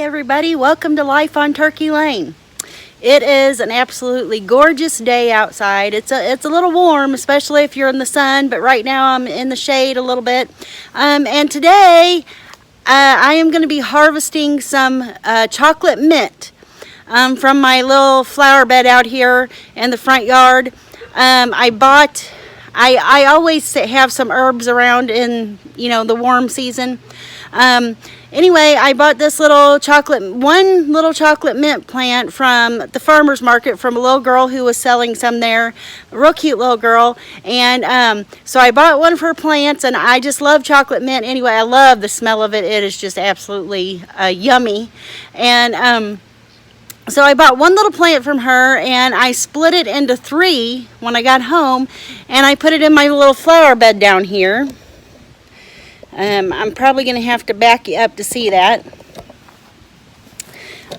Hey everybody, welcome to Life on Turkey Lane. It is an absolutely gorgeous day outside. It's a little warm, especially if you're in the sun, but right now I'm in the shade a little bit. And today I am going to be harvesting some chocolate mint from my little flower bed out here in the front yard. I always have some herbs around in, the warm season. Anyway, I bought this one little chocolate mint plant from the farmer's market from a little girl who was selling some there, a real cute little girl. And so I bought one of her plants, and I just love chocolate mint. Anyway, I love the smell of it. It is just absolutely yummy. And so I bought one little plant from her, and I split it into 3 when I got home, and I put it in my little flower bed down here. I'm probably going to have to back you up to see that.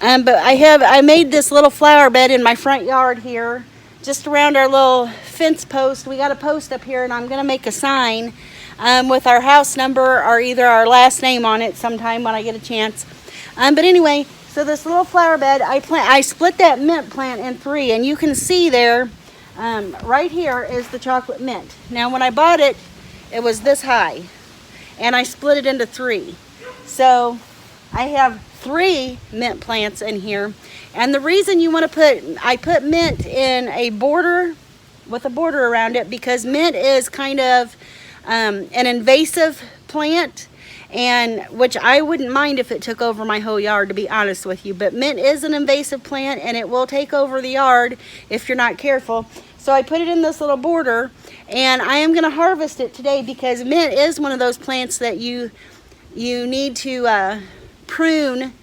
But I made this little flower bed in my front yard here, just around our little fence post. We got a post up here, and I'm going to make a sign with our house number or either our last name on it sometime when I get a chance. But anyway, so this little flower bed, I split that mint plant in 3, and you can see there, right here is the chocolate mint. Now when I bought it, it was this high. And I split it into 3. So I have 3 mint plants in here. And the reason I put mint in a border with a border around it, because mint is kind of an invasive plant, and which I wouldn't mind if it took over my whole yard, to be honest with you. But mint is an invasive plant, and it will take over the yard if you're not careful. So I put it in this little border, and I am going to harvest it today because mint is one of those plants that you need to prune,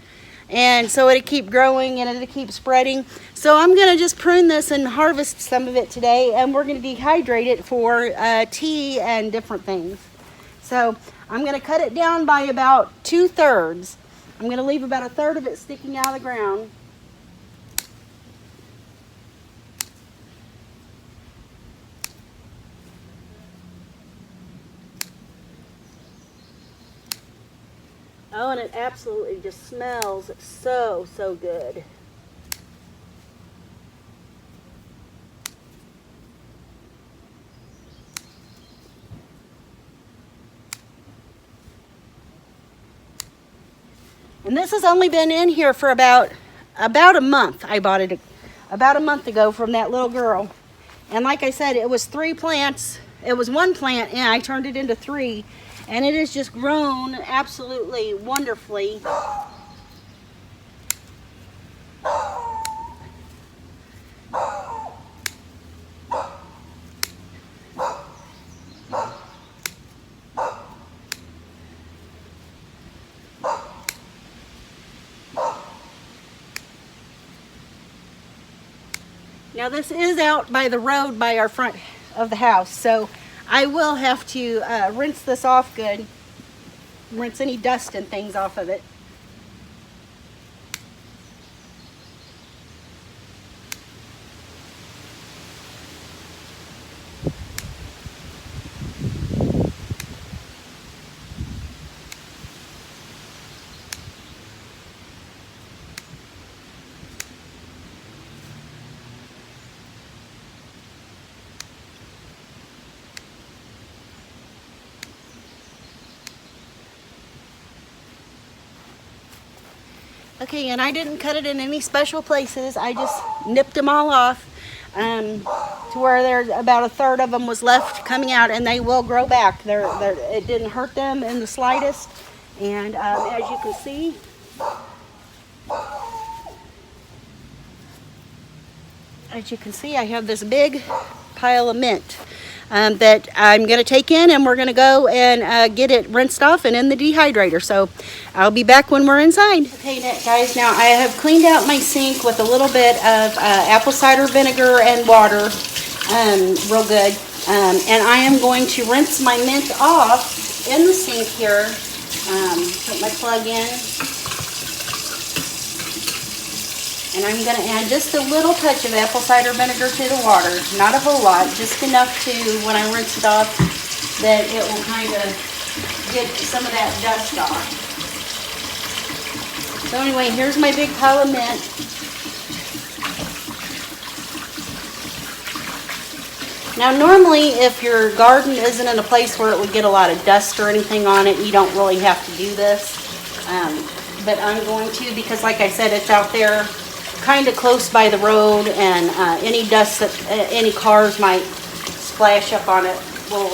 and so it'll keep growing and it'll keep spreading. So I'm going to just prune this and harvest some of it today, and we're going to dehydrate it for tea and different things. So I'm going to cut it down by about 2/3. I'm going to leave about 1/3 of it sticking out of the ground. Oh, and it absolutely just smells so good. And this has only been in here for about a month. I bought it about a month ago from that little girl. And like I said, it was 3 plants. It was 1 plant, and I turned it into 3. And it has just grown absolutely wonderfully. Now this is out by the road by our front of the house, so I will have to rinse this off good, rinse any dust and things off of it. Okay, and I didn't cut it in any special places. I just nipped them all off to where there's about 1/3 of them was left coming out, and they will grow back. It didn't hurt them in the slightest. And as you can see, I have this big pile of mint that I'm going to take in, and we're going to go and get it rinsed off and in the dehydrator. So I'll be back when we're inside. Okay, guys, now I have cleaned out my sink with a little bit of apple cider vinegar and water, real good. And I am going to rinse my mint off in the sink here. Put my plug in. And I'm going to add just a little touch of apple cider vinegar to the water. Not a whole lot, just enough to, when I rinse it off, that it will kind of get some of that dust off. So anyway, here's my big pile of mint. Now normally if your garden isn't in a place where it would get a lot of dust or anything on it, you don't really have to do this. But I'm going to, because like I said, it's out there kind of close by the road, and any dust that any cars might splash up on it will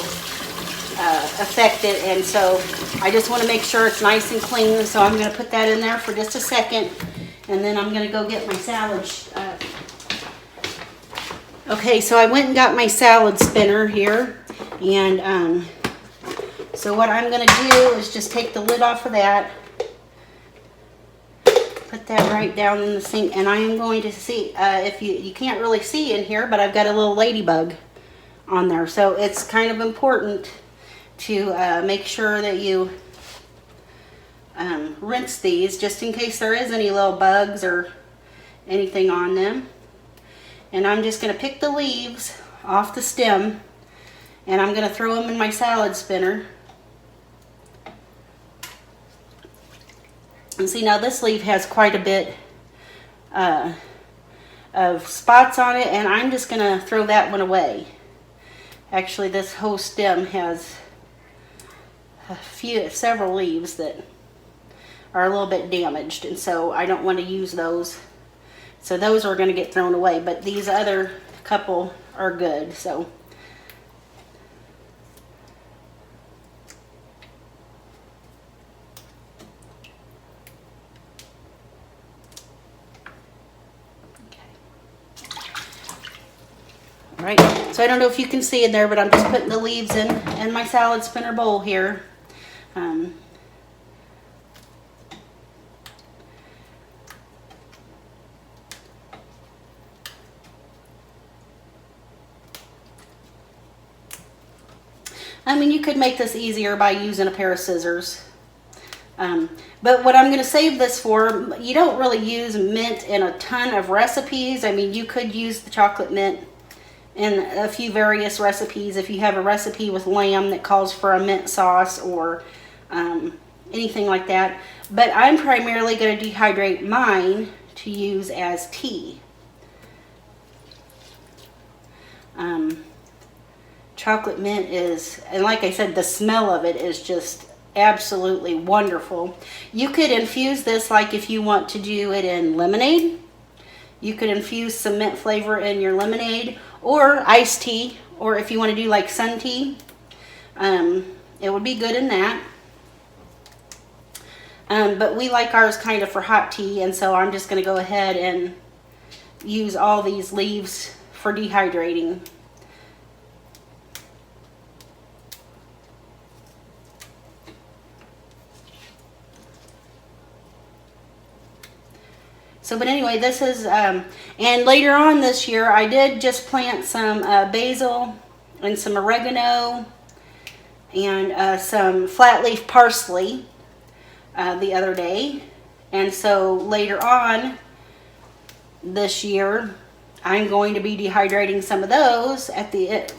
affect it. And so I just want to make sure it's nice and clean. So I'm going to put that in there for just a second, and then I'm going to go get my salad. Okay, so I went and got my salad spinner here, and so what I'm going to do is just take the lid off of that, put that right down in the sink, and I am going to see, if you can't really see in here, but I've got a little ladybug on there. So it's kind of important to make sure that you rinse these, just in case there is any little bugs or anything on them. And I'm just going to pick the leaves off the stem, and I'm going to throw them in my salad spinner. And see, now this leaf has quite a bit of spots on it, and I'm just going to throw that one away. Actually, this whole stem has several leaves that are a little bit damaged, and so I don't want to use those. So those are going to get thrown away, but these other couple are good. So all right. So I don't know if you can see in there, but I'm just putting the leaves in my salad spinner bowl here. I mean, you could make this easier by using a pair of scissors. But what I'm going to save this for, you don't really use mint in a ton of recipes. I mean, you could use the chocolate mint in a few various recipes if you have a recipe with lamb that calls for a mint sauce or anything like that. But I'm primarily going to dehydrate mine to use as tea. Chocolate mint is, and like I said, the smell of it is just absolutely wonderful. You could infuse this, like if you want to do it in lemonade. You could infuse some mint flavor in your lemonade or iced tea, or if you want to do like sun tea, it would be good in that. But we like ours kind of for hot tea, and so I'm just going to go ahead and use all these leaves for dehydrating. So, but anyway, this is, and later on this year, I did just plant some basil and some oregano and some flat leaf parsley the other day. And so later on this year, I'm going to be dehydrating some of those at the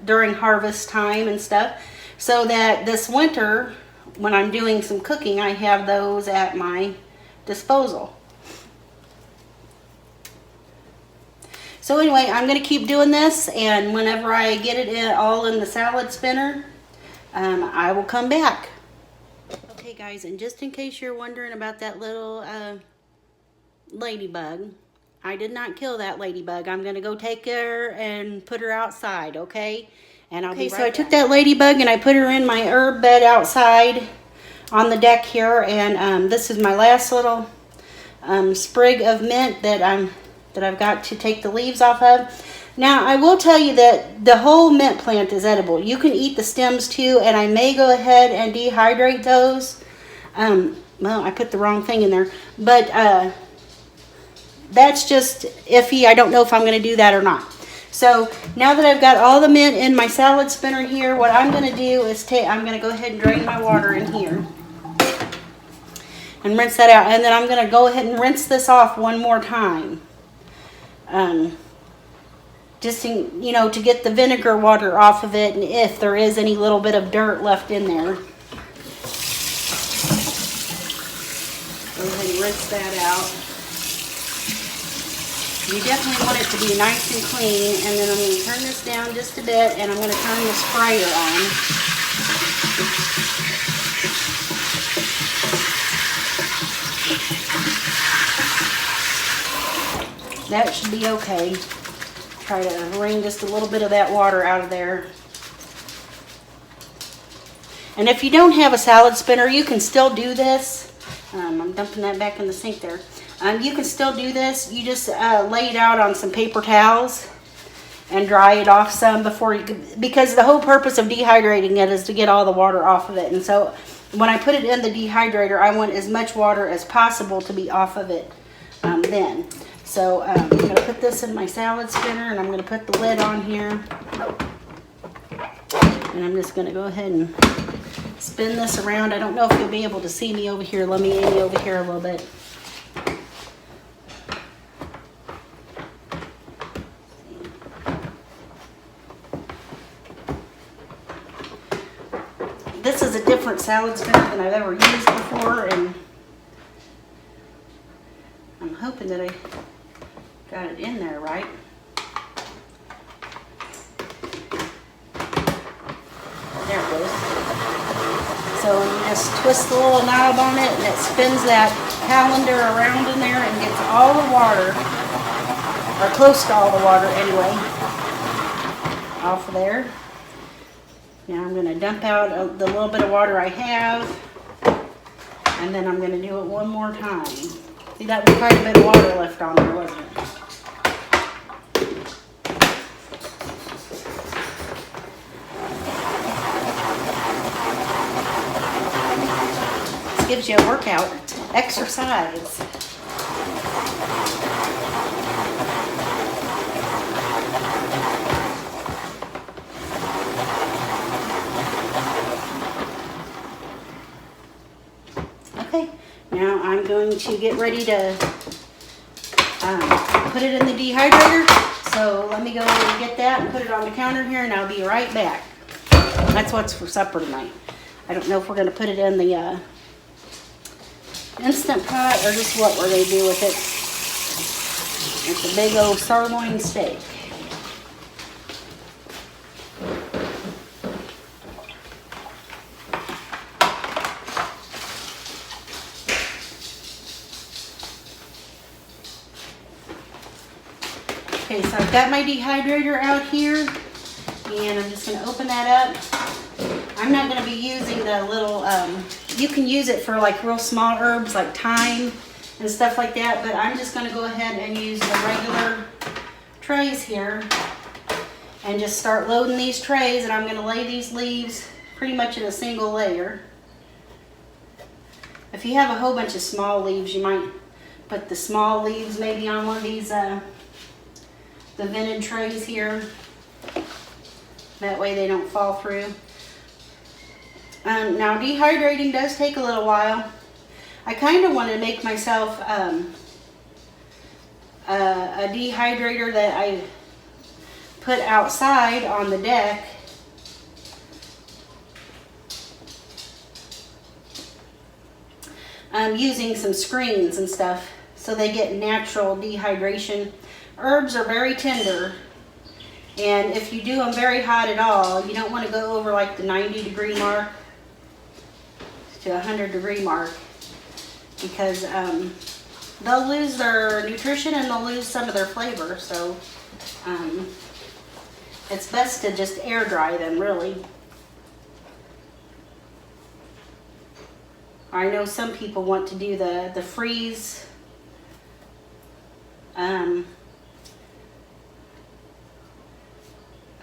during harvest time and stuff, so that this winter, when I'm doing some cooking, I have those at my disposal. So anyway, I'm going to keep doing this, and whenever I get it all in the salad spinner, I will come back. Okay guys, and just in case you're wondering about that little ladybug, I did not kill that ladybug. I'm going to go take her and put her outside, okay? And I'll be right back. So I took that ladybug and I put her in my herb bed outside on the deck here, and this is my last little sprig of mint that I've got to take the leaves off of. Now, I will tell you that the whole mint plant is edible. You can eat the stems too, and I may go ahead and dehydrate those. Well, I put the wrong thing in there, but that's just iffy. I don't know if I'm going to do that or not. So now that I've got all the mint in my salad spinner here, what I'm going to do is I'm going to go ahead and drain my water in here and rinse that out. And then I'm going to go ahead and rinse this off one more time. Just to get the vinegar water off of it, and if there is any little bit of dirt left in there. Go ahead and rinse that out. You definitely want it to be nice and clean, and then I'm going to turn this down just a bit, and I'm going to turn the sprayer on. That should be okay. Try to wring just a little bit of that water out of there. And if you don't have a salad spinner, you can still do this. I'm dumping that back in the sink there. You can still do this. You just lay it out on some paper towels and dry it off some before you, because the whole purpose of dehydrating it is to get all the water off of it. And so when I put it in the dehydrator, I want as much water as possible to be off of it then. So I'm going to put this in my salad spinner, and I'm going to put the lid on here. And I'm just going to go ahead and spin this around. I don't know if you'll be able to see me over here. Let me aim you over here a little bit. This is a different salad spinner than I've ever used before, and I'm hoping that I got it in there right. There it goes. So you just twist the little knob on it, and it spins that colander around in there and gets all the water, or close to all the water anyway, off of there. Now I'm going to dump out the little bit of water I have, and then I'm going to do it one more time. See, that was quite a bit of water left on there, wasn't it? This gives you a workout exercise. Okay, now I'm going to get ready to put it in the dehydrator. So let me go and get that and put it on the counter here, and I'll be right back. That's what's for supper tonight. I don't know if we're going to put it in the Instant Pot or just what we're going to do with it. It's a big old sirloin steak. Okay, so I've got my dehydrator out here, and I'm just going to open that up. I'm not going to be using the little, you can use it for like real small herbs like thyme and stuff like that, but I'm just going to go ahead and use the regular trays here and just start loading these trays, and I'm going to lay these leaves pretty much in a single layer. If you have a whole bunch of small leaves, you might put the small leaves maybe on one of these the vented trays here. That way they don't fall through. Now dehydrating does take a little while. I kind of want to make myself a dehydrator that I put outside on the deck. Using some screens and stuff so they get natural dehydration. Herbs are very tender, and if you do them very hot at all, you don't want to go over like the 90-degree mark to 100-degree mark, because they'll lose their nutrition and they'll lose some of their flavor. So it's best to just air dry them, really. I know some people want to do the freeze.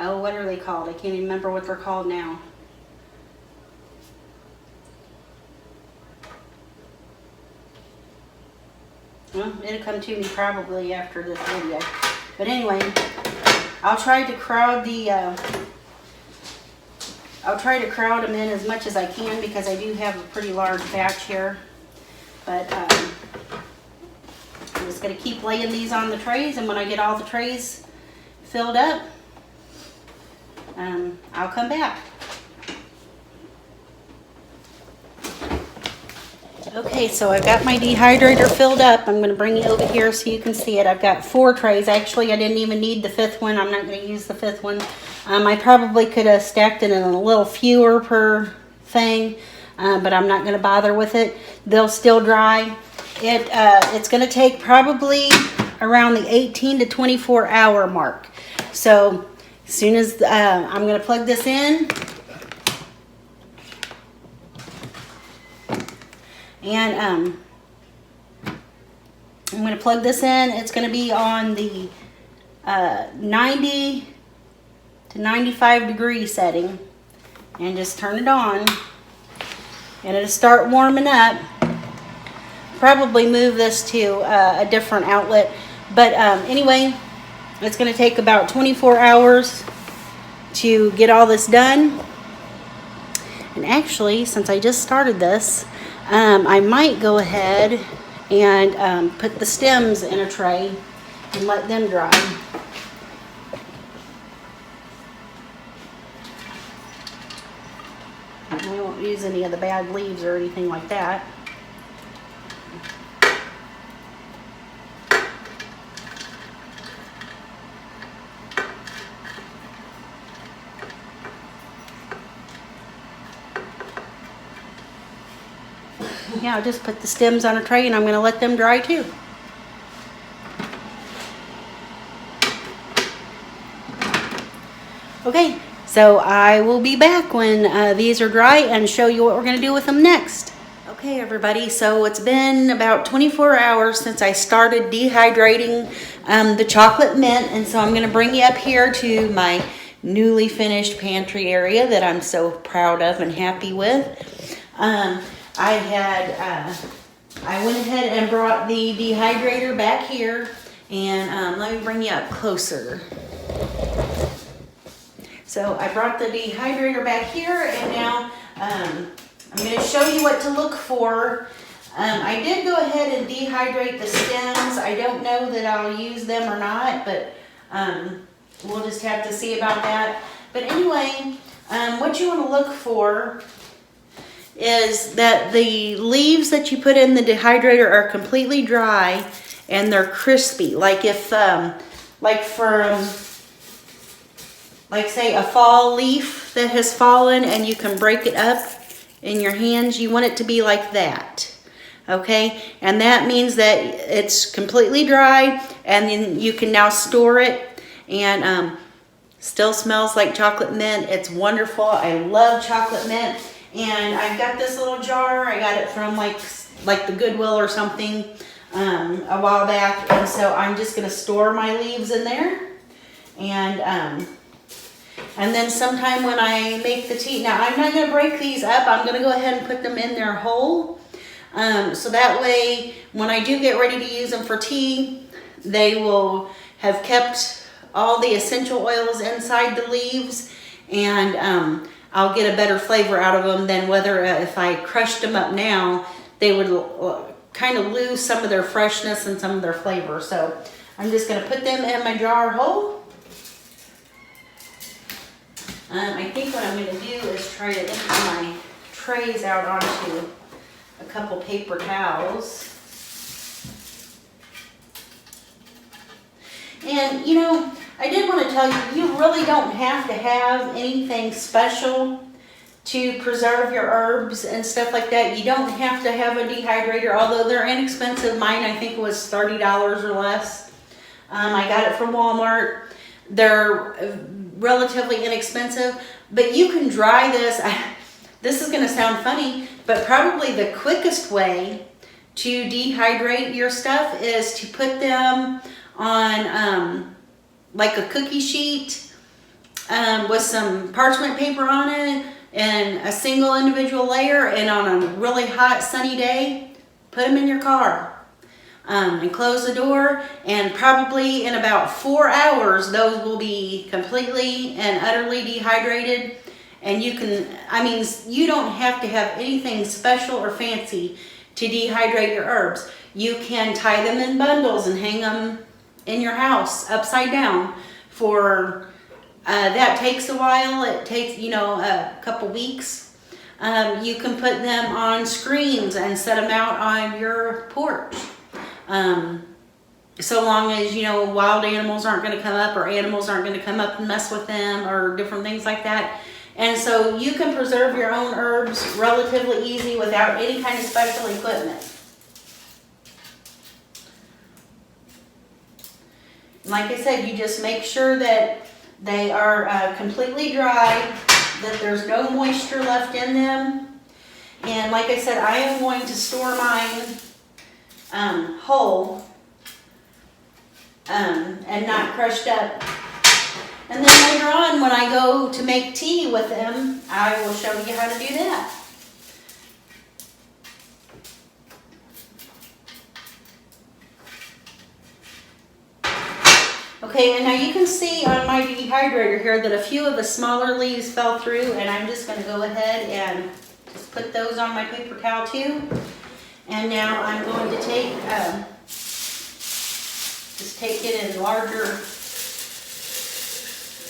Oh, what are they called? I can't even remember what they're called now. Well, it'll come to me probably after this video. But anyway, I'll try to crowd them in as much as I can, because I do have a pretty large batch here. But I'm just going to keep laying these on the trays, and when I get all the trays filled up, I'll come back. Okay, so I've got my dehydrator filled up. I'm going to bring it over here so you can see it. I've got 4 trays. Actually, I didn't even need the 5th one. I'm not going to use the 5th one. I probably could have stacked it in a little fewer per thing, but I'm not going to bother with it. They'll still dry. It's going to take probably around the 18 to 24 hour mark. So as soon as I'm going to plug this in, and I'm going to plug this in. It's going to be on the 90 to 95 degree setting, and just turn it on, and it'll start warming up. Probably move this to a different outlet, but anyway, it's going to take about 24 hours to get all this done. And actually, since I just started this, I might go ahead and put the stems in a tray and let them dry. We won't use any of the bad leaves or anything like that. Yeah, I'll just put the stems on a tray and I'm going to let them dry too. Okay, so I will be back when these are dry and show you what we're going to do with them next. Okay, everybody, so it's been about 24 hours since I started dehydrating the chocolate mint, and so I'm going to bring you up here to my newly finished pantry area that I'm so proud of and happy with. I went ahead and brought the dehydrator back here, and let me bring you up closer. So I brought the dehydrator back here, and now I'm going to show you what to look for. I did go ahead and dehydrate the stems. I don't know that I'll use them or not, but we'll just have to see about that. But anyway, what you want to look for is that the leaves that you put in the dehydrator are completely dry and they're crispy. Like if, like say a fall leaf that has fallen and you can break it up in your hands, you want it to be like that. Okay, and that means that it's completely dry, and then you can now store it, and still smells like chocolate mint. It's wonderful. I love chocolate mint. And I've got this little jar. I got it from like the Goodwill or something a while back. And so I'm just going to store my leaves in there. And then sometime when I make the tea, now I'm not going to break these up. I'm going to go ahead and put them in there whole. So that way, when I do get ready to use them for tea, they will have kept all the essential oils inside the leaves, and I'll get a better flavor out of them than whether if I crushed them up now, they would kind of lose some of their freshness and some of their flavor. So I'm just going to put them in my jar whole. I think what I'm going to do is try to empty my trays out onto a couple paper towels. And you know, I did want to tell you, you really don't have to have anything special to preserve your herbs and stuff like that. You don't have to have a dehydrator, although they're inexpensive. Mine, I think, was $30 or less. I got it from Walmart. They're relatively inexpensive, but you can dry this. This is going to sound funny, but probably the quickest way to dehydrate your stuff is to put them on like a cookie sheet with some parchment paper on it and a single individual layer, and on a really hot sunny day, put them in your car and close the door, and probably in about 4 hours those will be completely and utterly dehydrated. And you can, I mean, you don't have to have anything special or fancy to dehydrate your herbs. You can tie them in bundles and hang them in your house upside down for, that takes a while. It takes, you know, a couple weeks. You can put them on screens and set them out on your porch. So long as, you know, wild animals aren't going to come up, or animals aren't going to come up and mess with them, or different things like that. And so you can preserve your own herbs relatively easy without any kind of special equipment. Like I said, you just make sure that they are completely dry, that there's no moisture left in them. And like I said, I am going to store mine whole and not crushed up. And then later on, when I go to make tea with them, I will show you how to do that. Okay, and now you can see on my dehydrator here that a few of the smaller leaves fell through, and I'm just going to go ahead and just put those on my paper towel too. And now I'm going to take, just take it in larger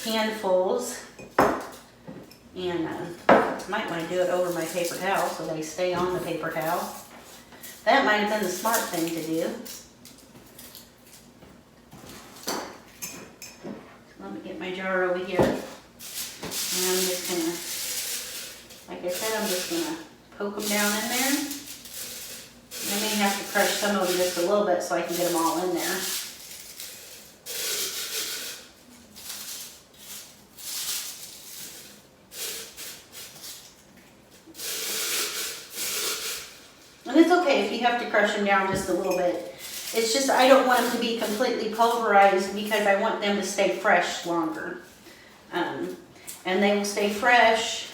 handfuls, and might want to do it over my paper towel so they stay on the paper towel. That might have been the smart thing to do. Let me get my jar over here, and I'm just gonna, like I said, I'm just gonna poke them down in there. I may have to crush some of them just a little bit so I can get them all in there. And it's okay if you have to crush them down just a little bit. It's just I don't want them to be completely pulverized because I want them to stay fresh longer. And they will stay fresh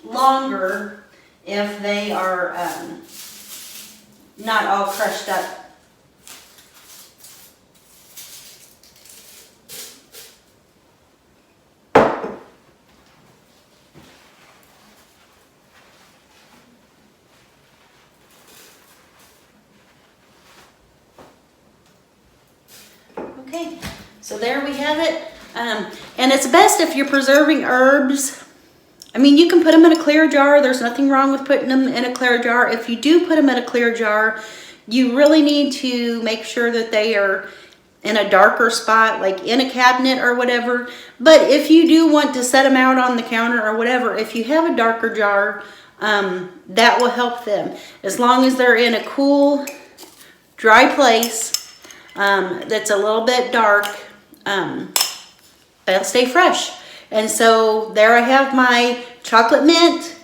longer if they are not all crushed up. Okay, so there we have it. And it's best if you're preserving herbs. I mean, you can put them in a clear jar. There's nothing wrong with putting them in a clear jar. If you do put them in a clear jar, you really need to make sure that they are in a darker spot, like in a cabinet or whatever. But if you do want to set them out on the counter or whatever, if you have a darker jar, that will help them. As long as they're in a cool, dry place that's a little bit dark, they'll stay fresh. And so there I have my chocolate mint,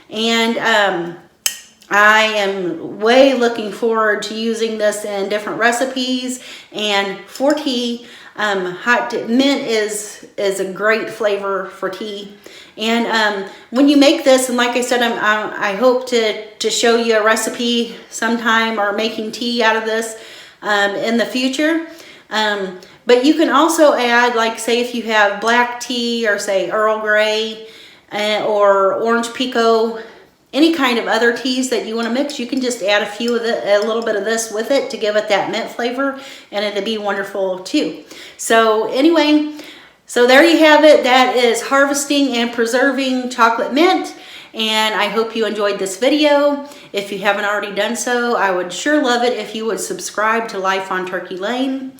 and I am way looking forward to using this in different recipes and for tea. Mint is a great flavor for tea. And when you make this, and like I said, I hope to show you a recipe sometime, or making tea out of this in the future. But you can also add, like, say if you have black tea, or say Earl Grey, or orange pekoe, any kind of other teas that you want to mix, you can just add a little bit of this with it to give it that mint flavor, and it'll be wonderful too. So anyway, so there you have it. That is harvesting and preserving chocolate mint. And I hope you enjoyed this video. If you haven't already done so, I would sure love it if you would subscribe to Life on Turkey Lane.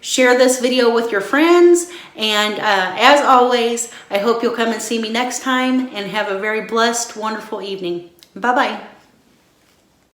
Share this video with your friends. And as always, I hope you'll come and see me next time, and have a very blessed, wonderful evening. Bye-bye.